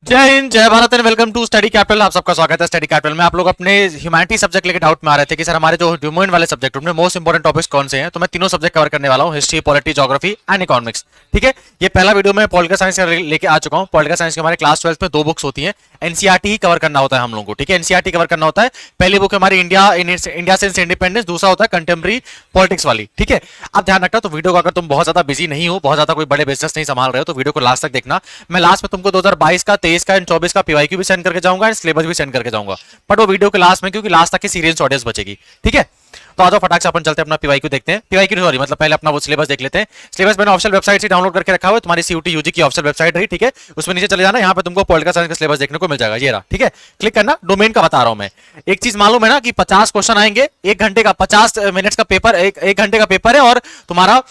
जय हिंद, जय Bharat and welcome to study capital. आप सबका स्वागत है स्टडी कैपिटल में। आप लोग अपने ह्यूमैनिटी सब्जेक्ट लेके डाउट में आ रहे थे कि सर हमारे जो ह्यूमन वाले सब्जेक्ट उनमें मोस्ट इंपोर्टेंट टॉपिक्स कौन से हैं, तो मैं तीनों सब्जेक्ट कवर करने वाला हूं, history, polity, geography and economics. ठीक है, ये पहला वीडियो मैं पॉलिटिकल साइंस का लेके आ चुका हूं। पॉलिटिकल साइंस के हमारे क्लास 12 में 2 बुक्स होती हैं, एनसीईआरटी ही कवर करना होता है हम लोगों को। ठीक है, एनसीईआरटी कवर करना होता है। पहली बुक हमारी इंडिया सिंस इंडिपेंडेंस, दूसरा होता है कंटेम्प्रेरी पॉलिटिक्स वाली। ठीक है, अब ध्यान रखना, तो वीडियो को अगर तुम बहुत ज्यादा बिजी नहीं हो, बहुत ज्यादा कोई बड़े बिजनेस नहीं संभाल रहे हो, तो वीडियो को लास्ट तक देखना। मैं लास्ट में तुमको 2022 का, 23 का एंड 24 का पीवाईक्यू भी सेंड करके जाऊंगा एंड सिलेबस भी सेंड करके जाऊंगा, बट वो वीडियो के लास्ट में, क्योंकि लास्ट तक की सीरियस ऑडियंस बचेगी। ठीक है, तो आ जाओ फटाक से अपन चलते हैं अपना पीवाईक्यू देखते हैं। पीवाईक्यू सॉरी, मतलब पहले अपना वो सिलेबस देख लेते हैं। सिलेबस मैंने ऑफिशियल वेबसाइट से डाउनलोड करके रखा हुआ है, तुम्हारी सीयूटी यूजी की ऑफिशियल वेबसाइट रही। ठीक है, उसमें नीचे चले जाना, यहाँ पे तुमको पॉलिटिकल साइंस का सिलेबस देखने को मिल जाएगा, ये रहा। ठीक है, क्लिक करना। डोमेन का बता रहा हूं मैं। एक चीज मालूम है ना कि 50 क्वेश्चन आएंगे, 1 घंटे का 50 मिनट्स का पेपर, एक घंटे का पेपर है, और तुम्हारा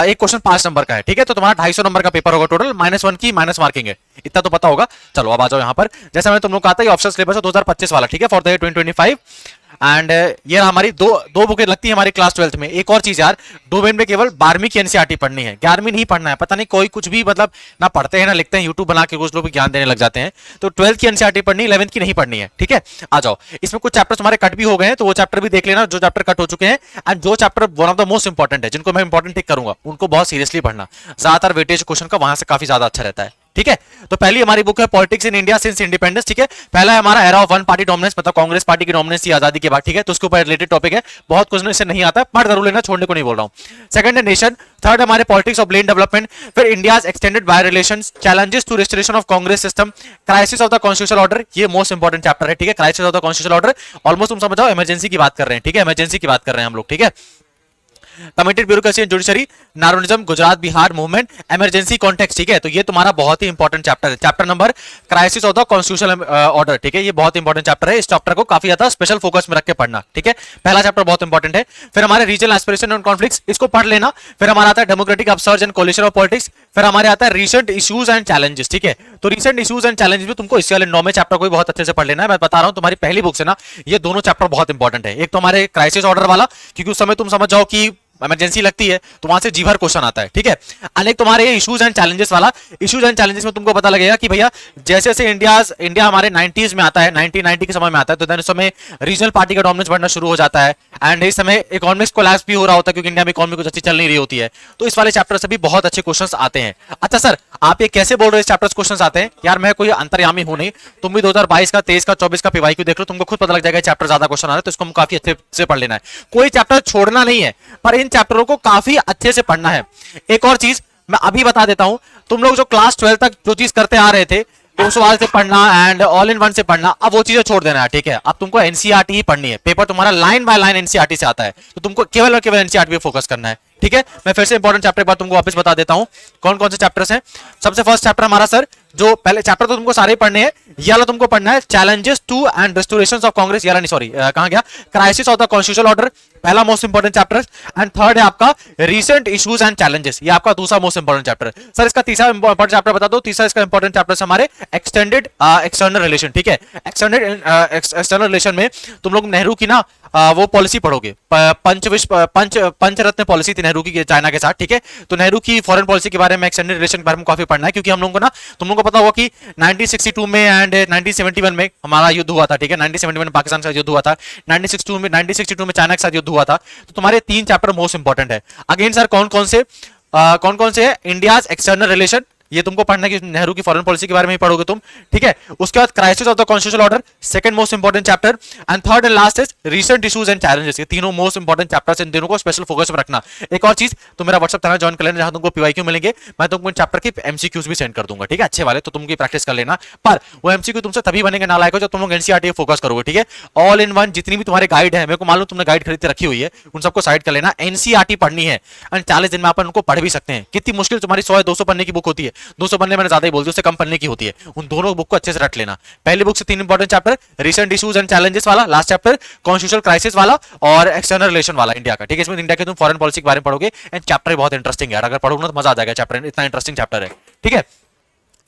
एक क्वेश्चन 5 नंबर का है। ठीक है, तो तुम्हारा 250 नंबर का पेपर होगा टोटल, -1 की माइनस मार्किंग है, इतना तो पता होगा। चलो अब आ जाओ यहाँ पर। जैसे मैं तुम लोग कहता है ऑप्शन सिलेबस है 2025 वाला। ठीक है, फॉर द ईयर 2025 एंड ये हमारी दो बुकें लगती है हमारी क्लास 12 में। एक और चीज यार, डोमेन में केवल 12वीं की एनसीईआरटी पढ़नी है, 11वीं नहीं पढ़ना है। पता नहीं कोई कुछ भी मतलब ना पढ़ते हैं ना लिखते हैं, यूट्यूब बना के कुछ लोग भी ज्ञान देने लग जाते हैं। तो 12th की एनसीईआरटी पढ़नी, 11th की नहीं पढ़नी है। ठीक है, आ जाओ। इसमें कुछ चैप्टर्स हमारे कट भी हो गए हैं, तो वो चैप्टर भी देख लेना जो चैप्टर कट हो चुके हैं, एंड जो chapter one of the most important है, जिनको मैं इंपॉर्टेंट टिक करूंगा, उनको बहुत सीरियसली पढ़ना। ज्यादातर वेटेज क्वेश्चन का वहां से काफी ज्यादा अच्छा रहता है। ठीक है, तो पहली हमारी बुक है politics in India since independence. ठीक है, पहला है हमारा era of one party dominance, मतलब कांग्रेस पार्टी की डोमिनेंस थी आजादी के बाद। ठीक है, तो उसके ऊपर रिलेटेड टॉपिक है, बहुत क्वेश्चन इससे नहीं आता है, पढ़ जरूर लेना, छोड़ने को नहीं बोल रहा हूं। सेकंड है नेशन। थर्ड हमारे पॉलिटिक्स ऑफ ब्लेन डेवलपमेंट। फिर India's extended by relations, challenges to restoration of Congress system, crisis of the constitutional order, ये मोस्ट इंपॉर्टेंट चैप्टर है। ठीक है, crisis of the constitutional order almost तुम समझ जाओ इमरजेंसी की बात कर रहे हैं। ठीक है, इमरजेंसी की बात कर रहे हैं हम लोग। ठीक है, कमिटेड ब्यूरोक्रेसी एंड जुडिशरी, नारोनिज्म, Gujarat Bihar movement, emergency context. ठीक है, तो ये तुम्हारा बहुत ही इंपॉर्टेंट चैप्टर है। Chapter number crisis of the constitutional order. ठीक है, ये बहुत इंपॉर्टेंट चैप्टर है, इस चैप्टर को काफी ज्यादा स्पेशल फोकस में रख के पढ़ना। ठीक है, पहला चैप्टर बहुत इंपॉर्टेंट है। फिर हमारे रीजनल एस्पिरेशन एंड कॉन्फ्लिक्ट्स, इसको पढ़ लेना। फिर हमारा आता है democratic upsurge and collision of politics. फिर हमारे आता है रीसेंट इश्यूज एंड चैलेंजेस। ठीक है, तो रीसेंट इश्यूज एंड चैलेंजेस में तुमको इससे वाले 9वें चैप्टर को भी बहुत अच्छे से पढ़ लेना है। मैं बता रहा हूं, तुम्हारी पहली बुक से ना ये दोनों चैप्टर बहुत इंपॉर्टेंट है। एक तो हमारे क्राइसिस ऑर्डर वाला, क्योंकि उस समय तुम समझ जाओ कि इमरजेंसी लगती है, तो वहां से जी भर क्वेश्चन आता है। ठीक है, अनेक तुम्हारे इश्यूज एंड चैलेंजेस वाला, इश्यूज एंड चैलेंजेस में तुमको पता लगेगा कि भैया जैसे जैसे इंडिया हमारे 90s में आता है, 1990 के समय में आता है, तो देन उस समय रीजनल पार्टी का डोमिनेंस बढ़ना शुरू हो जाता है, एंड इस समय इकोनॉमिक्स कोलैप्स भी हो रहा होता है, क्योंकि इंडिया में इकोनॉमी कुछ अच्छी चल नहीं रही होती है। तो इस वाले चैप्टर से भी बहुत अच्छे क्वेश्चंस आते हैं। अच्छा सर, आप ये कैसे बोल रहे हो इस चैप्टर से क्वेश्चंस आते हैं? यार मैं कोई अंतर्यामी हूं नहीं, तुम भी 2022 का, 23 का, 24 का पीवाईक्यू देख लो, तुमको खुद पता लग जाएगा चैप्टर ज्यादा क्वेश्चन आ रहा है, तो इसको काफी अच्छे से पढ़ लेना है। कोई चैप्टर छोड़ना नहीं है, पर इन चैप्टरों को काफी अच्छे से पढ़ना है। एक और चीज मैं अभी बता देता हूं, तुम लोग जो क्लास 12 तक जो चीज करते आ रहे थे, उस वाले से पढ़ना एंड ऑल इन वन से पढ़ना, अब वो चीजें छोड़ देना है। ठीक है, अब तुमको एनसीईआरटी ही पढ़नी है। पेपर तुम्हारा लाइन बाय लाइन एनसीईआरटी से आता है, तो तुमको केवल और केवल एनसीईआरटी पे फोकस करना है। ठीक है, मैं फिर से इंपॉर्टेंट चैप्टर एक बार तुमको वापस बता देता हूं, कौन कौन से चैप्टर्स हैं। सबसे फर्स्ट चैप्टर हमारा सर, जो पहले चैप्टर तो तुमको सारे ही पढ़ने हैं, ये वाला तुमको पढ़ना है, challenges to and restoration of Congress, ये वाला नहीं, सॉरी कहां गया, crisis of the constitutional order, पहला most important chapter. And third है आपका रीसेंट इश्यूज एंड चैलेंजेस, ये आपका दूसरा मोस्ट इंपॉर्टेंट चैप्टर। सर इसका तीसरा इंपॉर्टेंट चैप्टर बता दो। तीसरा इसका इंपॉर्टेंट चैप्टर हमारे एक्सटेंडेड एक्सटर्नल रिलेशन। ठीक है, एक्सटेंडेड एक्सटर्नल रिलेशन में तुम लोग नेहरू की ना वो पॉलिसी पढ़ोगे, पंचरत्न पॉलिसी थी नेहरू की चाइना के साथ। ठीक है, तो नेहरू की फॉरेन पॉलिसी के बारे में, एक्सटेंडेड रिलेशन के बारे में काफी पढ़ना है, क्योंकि हम लोगों को ना, तुम लोगों को पता होगा कि 1962 में एंड 1971 में हमारा युद्ध हुआ था। ठीक है, 1971 में पाकिस्तान के साथ युद्ध हुआ था, 1962 में चाइना के साथ युद्ध हुआ था। तो तुम्हारे 3 चैप्टर मोस्ट इंपॉर्टेंट है। अगेन सर कौन कौन से है? इंडियाज एक्सटर्नल रिलेशन, ये तुमको पढ़ना है कि नेहरू की फॉरेन पॉलिसी के बारे में ही पढ़ोगे तुम। ठीक है, उसके बाद crisis of the constitutional order, second most important chapter, and third and last is recent issues and challenges. ये तीनों मोस्ट इंपॉर्टेंट चैप्टर्स, इन तीनों को स्पेशल फोकस में रखना। एक और चीज, तो मेरा व्हाट्सएप चैनल ज्वाइन कर लेना, जहां तुमको पीवाईक्यू मिलेंगे, मैं तुमको इन चैप्टर की एमसीक्यूज भी सेंड कर दूंगा। ठीक है, अच्छे वाले, तो तुमकी प्रैक्टिस कर लेना। पर वो एमसीक्यू तुमसे तभी बनेंगे नालायक हो जब तुम लोग एनसीईआरटी पे फोकस करोगे। ठीक है, ऑल इन वन जितनी भी तुम्हारे गाइड है, मेरे को मालूम तुमने गाइड खरीद के रखी हुई है, उन सबको साइड कर लेना। एनसीईआरटी पढ़नी है, एंड 40 दिन में अपन उनको पढ़ भी सकते हैं। कितनी मुश्किल तुम्हारी 100-200 पन्ने की बुक होती है, 200 पन्ने मैंने ज्यादा ही बोल दिया, उससे कम पढ़ने की होती है। उन दोनों बुक को अच्छे से रट लेना। पहली बुक से 3 important chapter, recent issues and challenges वाला, लास्ट चैप्टर कॉन्स्टिट्यूशनल क्राइसिस वाला, और एक्सटर्नल रिलेशन वाला इंडिया का। ठीक है, इसमें इंडिया के तुम फॉरेन पॉलिसी के बारे में पढ़ोगे, एंड चैप्टर बहुत इंटरेस्टिंग है, अगर पढ़ोगे ना तो मजा आ जाएगा। चैप्टर इतना इंटरेस्टिंग चैप्टर है। ठीक है,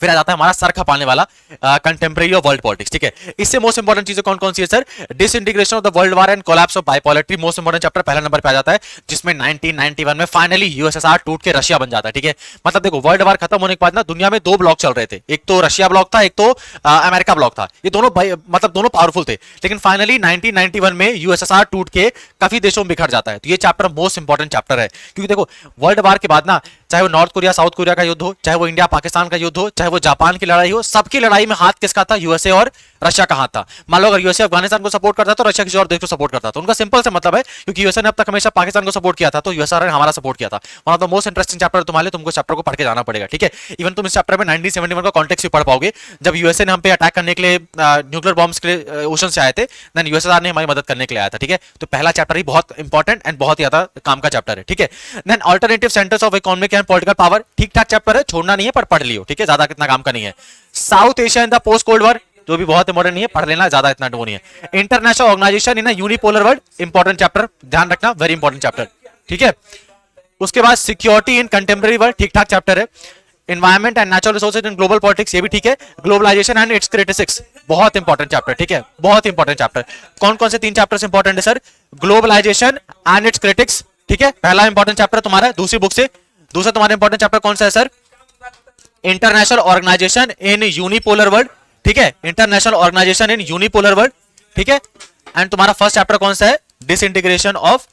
फिर आ जाता है हमारा सर खपाने वाला कंटेम्प्रेरी ऑफ वर्ल्ड पॉलिटिक्स, ठीक है। इससे मोस्ट इंपोर्टेंट चीजें कौन कौन सी है sir? Disintegration of the world war and collapse of bipolarity, most important chapter पहला नंबर पे आ जाता है, जिसमें 1991 में फाइनली यूएसएसआर टूट के रशिया बन जाता है, ठीक है। मतलब देखो वर्ल्ड वार खत्म होने के बाद ना दुनिया में दो ब्लॉक चल रहे थे, एक तो रशिया ब्लॉक था, एक तो अमेरिका ब्लॉक था। ये दोनों मतलब दोनों पावरफुल थे, लेकिन फाइनली 1991 में यूएसएसआर टूट के काफी देशों में बिखर जाता है। तो ये चैप्टर मोस्ट इंपोर्टेंट चैप्टर है, क्योंकि देखो वर्ल्ड वार के बाद ना चाहे वो नॉर्थ कोरिया साउथ कोरिया का युद्ध हो, चाहे वो इंडिया पाकिस्तान का युद्ध हो, चाहे वो जापान की लड़ाई हो, सबकी लड़ाई में हाथ किसका था? यूएसए और रशिया का हाथ था। मान लो अगर यूएसए अफगानिस्तान को सपोर्ट करता तो रशिया किसी और देश को सपोर्ट करता, तो उनका सिंपल से मतलब है, क्योंकि यूएसए ने अब तक हमेशा पाकिस्तान को सपोर्ट किया था, तो यूएसआर ने हमारा सपोर्ट किया था। One of the most interesting chapter तुम्हारे लिए, तुमको चैप्टर को पढ़ के जाना पड़ेगा, ठीक है। इवन तुम इस चैप्टर में 1971 का कॉन्टेक्स्ट भी पढ़ पाओगे, जब यूएसए ने हम पे अटैक करने के लिए न्यूक्लियर बॉम्ब्स के लिए ओशन से आए थे, देन यूएसआर ने हमारी मदद करने के लिए आया था, ठीक है। तो पहला चैप्टर ही बहुत इंपॉर्टेंट एंड बहुत ज्यादा काम का चैप्टर है, ठीक है। Then alternative centres of economic and political power, ठीक ठाक चैप्टर है, छोड़ना नहीं है, पर पढ़ लियो, ठीक है, ज्यादा कितना काम का नहीं है। South Asia in the post cold war, जो भी बहुत इंपॉर्टेंट नहीं है, पढ़ लेना, ज्यादा इतना वो नहीं है। International organisation in a unipolar world, important chapter, ध्यान रखना, वेरी इंपॉर्टेंट चैप्टर, ठीक है। उसके बाद सिक्योरिटी इन कंटेम्प्रेरी वर्ल्ड, ठीक ठाक चैप्टर है। Environment and natural resources in global politics, ये भी ठीक है। ग्लोबलाइजेशन एंड इट्स क्रिटिक्स, बहुत इंपॉर्टेंट चैप्टर, ठीक है, बहुत इंपॉर्टेंट चैप्टर। कौन कौन से तीन चैप्टर्स इंपॉर्टेंट है sir? Globalisation and its critics, ठीक है, पहला इंपॉर्टेंट चैप्टर तुम्हारा दूसरी बुक से। दूसरा तुम्हारा इंपॉर्टेंट चैप्टर कौन सा है सर? इंटरनेशनल ऑर्गेनाइजेशन इन यूनिपोलर वर्ल्ड, ठीक है, इंटरनेशनल ऑर्गेनाइजेशन इन यूनिपोलर वर्ल्ड, ठीक है। एंड तुम्हारा फर्स्ट चैप्टर कौन सा है? Disintegration of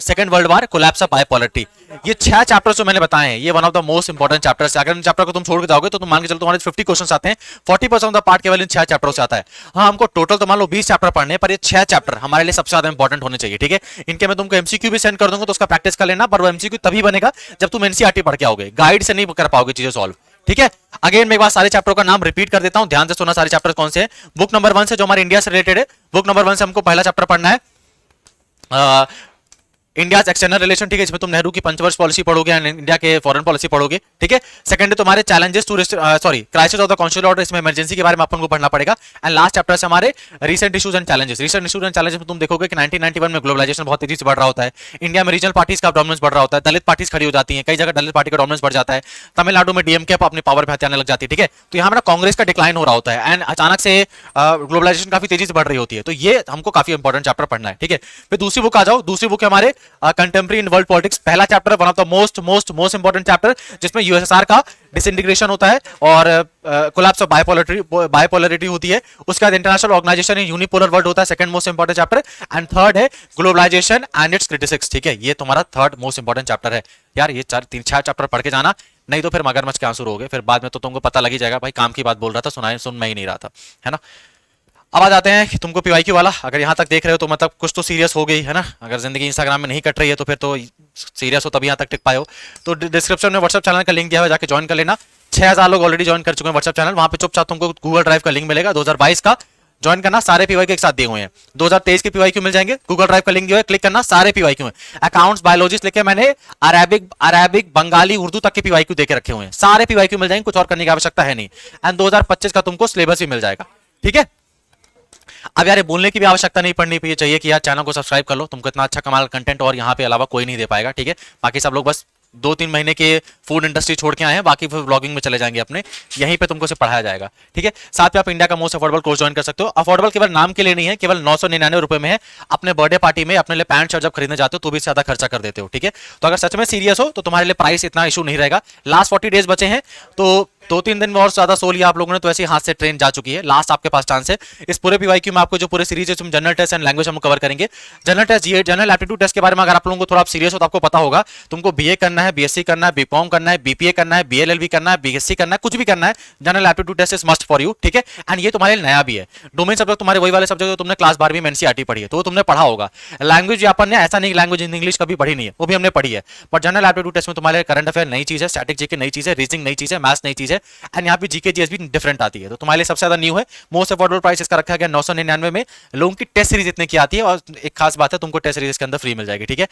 second world war, collapse of bipolarity. ये 6 चैप्टर्स जो मैंने बताए हैं, ये one of the most important chapters है। अगर इन चैप्टर को तुम छोड़ के जाओगे तो तुम मान के चलो तुम्हारे 50 क्वेश्चंस आते हैं, 40% ऑफ द पार्ट केवल इन 6 चैप्टरों से आता है। हाँ, हमको टोटल तो मान लो 20 चैप्टर पढ़ने हैं, पर ये 6 चैप्टर हमारे लिए सबसे ज्यादा इंपॉर्टेंट होने चाहिए, ठीक है। इनके मैं तुमको एमसीक्यू भी सेंड कर दूंगा, तो उसका प्रैक्टिस कर लेना, पर वो एमसीक्यू तभी बनेगा जब तुम एनसीईआरटी पढ़ के आओगे, गाइड से नहीं कर पाओगे चीजें सॉल्व, ठीक है। अगेन मैं एक बार सारे चैप्टरों का नाम रिपीट कर देता हूं, ध्यान से सुनना सारे चैप्टर कौन से हैं। बुक नंबर 1 से, जो हमारे इंडिया से रिलेटेड है, बुक नंबर 1 से हमको पहला चैप्टर पढ़ना है इंडिया एक्सटर्नल रिलेशन, ठीक है, इसमें तुम नेहरू की पंचवर्ष पॉलिसी पढ़ोगे एंड इंडिया के फॉरेन पॉलिसी पढ़ोगे, ठीक है। सेकंड है तुम्हारे challenges to crisis of the constitutional order, इसमें इमरजेंसी के बारे में अपन को पढ़ना पड़ेगा। एंड लास्ट चैप्टर से हमारे recent issues and challenges. Recent issues and challenges में तुम देखोगे कि 1991 में ग्लोबलाइजेशन बहुत तेजी से बढ़ रहा होता है, इंडिया में रीजनल पार्टीज का डोमिनेंस बढ़ रहा होता है, दलित पार्टीज खड़ी हो जाती है, कई जगह दलित पार्टी का डोमिनेंस बढ़ जाता है, तमिलनाडु में डीएमके अपनी पावर पे आने लग जाती है, ठीक है। तो यहाँ हमारा कांग्रेस का डिक्लाइन हो रहा होता है एंड अचानक से ग्लोबलाइजेशन काफी तेजी से बढ़ रही होती है, तो ये हमको काफी इंपॉर्टेंट चैप्टर पढ़ना है, ठीक है। फिर दूसरी बुक आ जाओ, दूसरी बुक है हमारे कंटेम्प्रेरी इन वर्ल्ड पॉलिटिक्स, पहला chapter one of the most important chapter, जिसमें यूएसएसआर का डिसइंटीग्रेशन होता है और कोलैप्स ऑफ बाइपोलैरिटी होती है। उसके बाद इंटरनेशनल ऑर्गेनाइजेशन इन यूनिपोलर वर्ल्ड होता है, second most important chapter. And third है ग्लोबलाइजेशन एंड इट्स क्रिटिक्स, ठीक है, ये तुम्हारा थर्ड मोस्ट इंपोर्टेंट चैप्टर है। यार ये 4-3-4 चैप्टर पढ़ के जाना, नहीं तो फिर मगरमच्छ के आंसू रहोगे, फिर बाद में तो तुमको पता लग ही जाएगा भाई काम की बात बोल रहा था, सुन मैं ही नहीं रहा था, है ना। अब आ जाते हैं कि तुमको पीवाईक्यू वाला, अगर यहाँ तक देख रहे हो तो मतलब कुछ तो सीरियस हो गई है ना। अगर जिंदगी इंस्टाग्राम में नहीं कट रही है तो फिर तो सीरियस हो, तभी यहाँ तक टिक पाए हो। तो डिस्क्रिप्शन में व्हाट्सएप चैनल का लिंक दिया हुआ है, जाके ज्वाइन कर लेना। 6000 लोग ऑलरेडी ज्वाइन कर चुके हैं व्हाट्सएप चैनल, वहाँ पे चुपचाप तुमको गूगल ड्राइव का लिंक मिलेगा 2022 का, ज्वाइन करना, सारे पीवाईक्यू एक साथ दिए हुए हैं। 2023 के पीवाईक्यू मिल जाएंगे, गूगल ड्राइव का लिंक दिया है, क्लिक करना, सारे पीवाईक्यू हैं। अकाउंट्स, बायोलॉजिस्ट लेके मैंने अरेबिक, बंगाली, उर्दू तक के पीवाईक्यू देके रखे हुए हैं, सारे पीवाईक्यू मिल जाएंगे, कुछ और करने की आवश्यकता है नहीं। एंड 2025 का तुमको सिलेबस भी मिल जाएगा, ठीक है। अब यार बोलने की भी आवश्यकता नहीं पड़नी चाहिए कि यार चैनल को सब्सक्राइब कर लो, तुमको इतना अच्छा कमाल कंटेंट और यहाँ पे अलावा कोई नहीं दे पाएगा, ठीक है। बाकी सब लोग बस 2-3 महीने के फूड इंडस्ट्री छोड़ के आए हैं, बाकी फिर व्लॉगिंग में चले जाएंगे अपने, यहीं पे तुमको से पढ़ाया जाएगा, ठीक है। साथ में आप इंडिया का मोस्ट अफोर्डेबल कोर्स ज्वाइन कर सकते हो। अफोर्डेबल केवल नाम के लिए नहीं है, केवल 999 रुपए में है। अपने बर्थडे पार्टी में अपने लिए पैंट शर्ट जब खरीदने जाते हो तो भी ज्यादा खर्चा कर देते हो, ठीक है। तो अगर सच में सीरियस हो तो तुम्हारे लिए प्राइस इतना इशू नहीं रहेगा। लास्ट 40 डेज बचे हैं, तो 2-3 दिन में और ज्यादा सो लिया आप लोगों ने तो ऐसे हाथ से ट्रेन जा चुकी है, लास्ट आपके पास चांस है। इस पूरे पीवाईक्यू में आपको जो पूरे सीरीज है, तुम जनरल टेस्ट एंड लैंग्वेज हम कवर करेंगे। जनरल टेस्ट, ये जनरल एप्टीट्यूड टेस्ट के बारे में अगर आप लोगों को थोड़ा सीरियस हो तो आपको पता होगा, तुमको बीए करना है, बीएससी करना है, बीकॉम करना है, बीपीए करना है, बीएलएलबी करना है, बीएससी करना है, कुछ भी करना है, general aptitude test is must for you, ठीक है। एंड ये तुम्हारे लिए नया भी है। डोमेन सब्जेक्ट तुम्हारे वही वाले सब्जेक्ट जो तुमने क्लास 12वीं में एनसीईआरटी पढ़ी है, तो तुमने पढ़ा होगा। लैंग्वेज अपन ने ऐसा नहीं, लैंग्वेज इन इंग्लिश कभी पढ़ी नहीं है, वो भी हमने पढ़ी है। बट जनरल एप्टीट्यूड टेस्ट में तुम्हारे करंट अफेयर नई चीज है, स्टैटिक जीके नई चीज है, रीजनिंग नई चीज है, मैथ्स नई चीज है, एंड यहाँ पे जीके जीएस भी डिफरेंट आती है, तो तुम्हारे लिए सबसे ज्यादा न्यू है। मोस्ट अफोर्डेबल प्राइस इसका रखा गया 999 में। लोगों की टेस्ट सीरीज इतने की आती है, और एक खास बात है तुमको टेस्ट सीरीज के अंदर फ्री मिल जाएगी, ठीक है।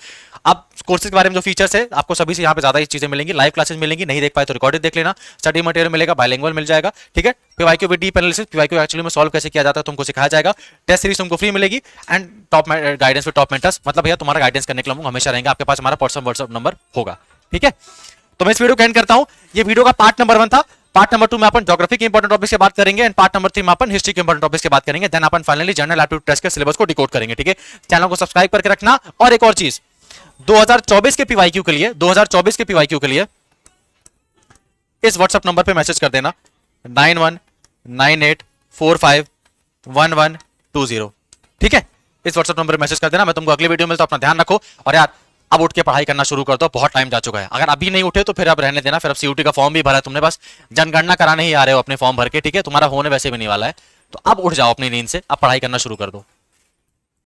अब कोर्सेज के बारे में जो फीचर्स है आपको सभी से यहाँ पे ज्यादा चीजें मिलेंगी, लाइव क्लासेस मिलेंगी, नहीं देख पाए तो रिकॉर्डेड देख लेना, स्टडी मटेरियल मिलेगा, बाइलिंगुअल मिल जाएगा, ठीक है। PYQ with deep analysis, PYQ actually में सॉल्व कैसे किया जाता है तुमको सिखाया जाएगा। टेस्ट सीरीज तुमको फ्री मिलेगी and top guidance with top mentors, मतलब भैया तुम्हारा गाइडेंस करने के लिए हम हमेशा रहेंगे, आपके पास हमारा पर्सनल व्हाट्सएप नंबर होगा, ठीक है। तो मैं इस वीडियो को एंड करता हूं। ये वीडियो का पार्ट नंबर 1 था। पार्ट नंबर 2 में अपन ज्योग्राफी के इंपॉर्टेंट टॉपिक्स की बात करेंगे एंड पार्ट नंबर 3 में अपन हिस्ट्री के इंपॉर्टेंट टॉपिक्स की बात करेंगे। देन अपन फाइनली जनरल एप्टीट्यूड टेस्ट के सिलेबस को डिकोड करेंगे। ठीक है, चैनल को सब्सक्राइब करके रखना। और एक और चीज, 2024 के पीवाईक्यू के लिए, 2024 के पीवाईक्यू के लिए इस व्हाट्सएप नंबर पे मैसेज कर देना 9198451120। ठीक है, इस व्हाट्सएप नंबर पे मैसेज कर देना। मैं तुमको अगली वीडियो में मिलता हूं। अपना ध्यान रखो और यार अब उठ के पढ़ाई करना शुरू कर दो, बहुत टाइम जा चुका है। अगर अभी नहीं उठे तो फिर अब रहने देना। फिर अब सीयूटी का फॉर्म भी भरा है तुमने, बस जनगणना कराने ही आ रहे हो अपने फॉर्म भर के। ठीक है, तुम्हारा होने वैसे भी नहीं वाला है, तो अब उठ जाओ अपनी नींद से, अब पढ़ाई करना शुरू कर दो।